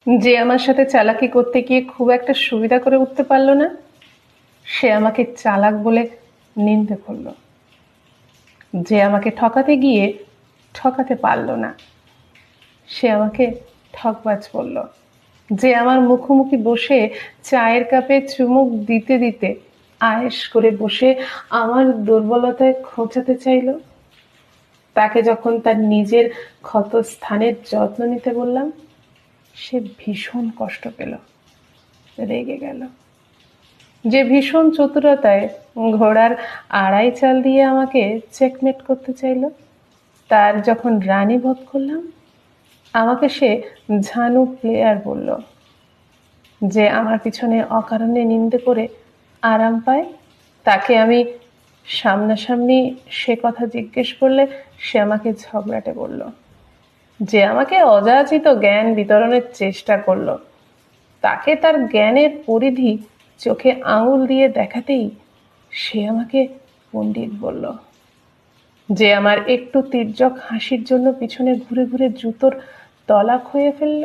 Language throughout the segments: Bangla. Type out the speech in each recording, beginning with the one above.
যে আমার সাথে চালাকি করতে গিয়ে খুব একটা সুবিধা করে উঠতে পারলো না, সে আমাকে চালাক বলে নিন্দে করল। যে আমাকে ঠকাতে গিয়ে ঠকাতে পারলো না, সে আমাকে ঠকবাজ বলল। যে আমার মুখোমুখি বসে চায়ের কাপে চুমুক দিতে দিতে আয়েশ করে বসে আমার দুর্বলতায় খোঁচাতে চাইল, তাকে যখন তার নিজের ক্ষত স্থানের যত্ন নিতে বললাম, সে ভীষণ কষ্ট পেল, রেগে গেল। যে ভীষণ চতুরতায় ঘোড়ার আড়াই চাল দিয়ে আমাকে চেকমেট করতে চাইল, তার যখন রানী বধ করলাম, আমাকে সে ঝানু প্লেয়ার বলল। যে আমার পিছনে অকারণে নিন্দে করে আরাম পায়, তাকে আমি সামনাসামনি সে কথা জিজ্ঞেস করলে সে আমাকে ঝগড়াটে বলল। যে আমাকে অযাচিত জ্ঞান বিতরণের চেষ্টা করলো, তাকে তার জ্ঞানের পরিধি চোখে আঙুল দিয়ে দেখাতেই সে আমাকে পণ্ডিত বলল। যে আমার একটু তির্যক হাসির জন্য পিছনে ঘুরে ঘুরে জুতোর তলা খুঁয়ে ফেলল,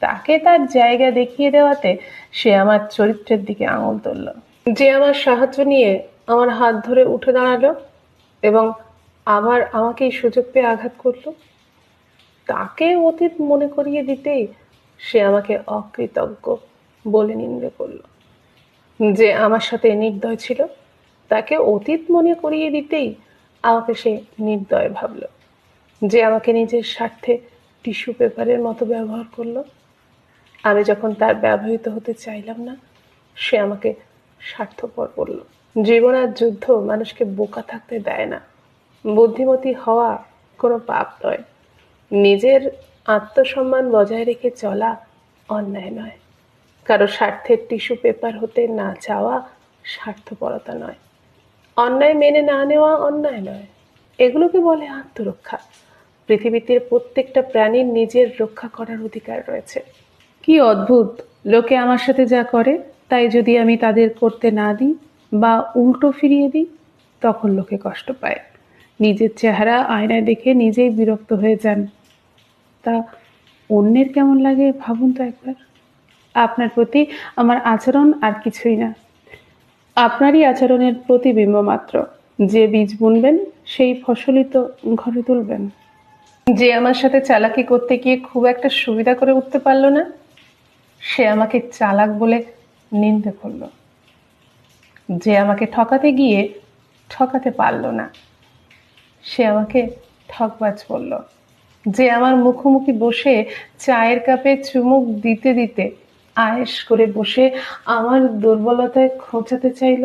তাকে তার জায়গা দেখিয়ে দেওয়াতে সে আমার চরিত্রের দিকে আঙুল তুলল। যে আমার সাহায্য নিয়ে আমার হাত ধরে উঠে দাঁড়ালো এবং আবার আমাকেই সুযোগ পেয়ে আঘাত করলো, তাকে অতীত মনে করিয়ে দিতেই সে আমাকে অকৃতজ্ঞ বলে নিন্দে করল। যে আমার সাথে নির্দয় ছিল, তাকে অতীত মনে করিয়ে দিতেই আমাকে সে নির্দয় ভাবল। যে আমাকে নিজের স্বার্থে টিস্যু পেপারের মতো ব্যবহার করলো, আমি যখন তার ব্যবহৃত হতে চাইলাম না, সে আমাকে স্বার্থপর বলল। জীবন আর যুদ্ধ মানুষকে বোকা থাকতে দেয় না। বুদ্ধিমতী হওয়া কোনো পাপ নয়। নিজের আত্মসম্মান বজায় রেখে চলা অন্যায় নয়। কারো স্বার্থের টিস্যু পেপার হতে না চাওয়া স্বার্থপরতা নয়। অন্যায় মেনে না নেওয়া অন্যায় নয়। এগুলোকে বলে আত্মরক্ষা। পৃথিবীতে প্রত্যেকটা প্রাণীর নিজের রক্ষা করার অধিকার রয়েছে। কি অদ্ভুত, লোকে আমার সাথে যা করে তাই যদি আমি তাদের করতে না দিই বা উল্টো ফিরিয়ে দিই, তখন লোকে কষ্ট পায়। নিজের চেহারা আয়নায় দেখে নিজেই বিরক্ত হয়ে যান। তা অন্যের কেমন লাগে ভাবুন তো একবার। আপনার প্রতি আমার আচরণ আর কিছুই না, আপনারই আচরণের প্রতিবিম্ব মাত্র। যে বীজ বুনবেন সেই ফসলই তো ঘরে তুলবেন। যে আমার সাথে চালাকি করতে গিয়ে খুব একটা সুবিধা করে উঠতে পারলো না, সে আমাকে চালাক বলে নিন্দে করল। যে আমাকে ঠকাতে গিয়ে ঠকাতে পারলো না, সে আমাকে ঠকবাজ বলল। যে আমার মুখোমুখি বসে চায়ের কাপে চুমুক দিতে দিতে আয়েশ করে বসে আমার দুর্বলতায় খোঁচাতে চাইল,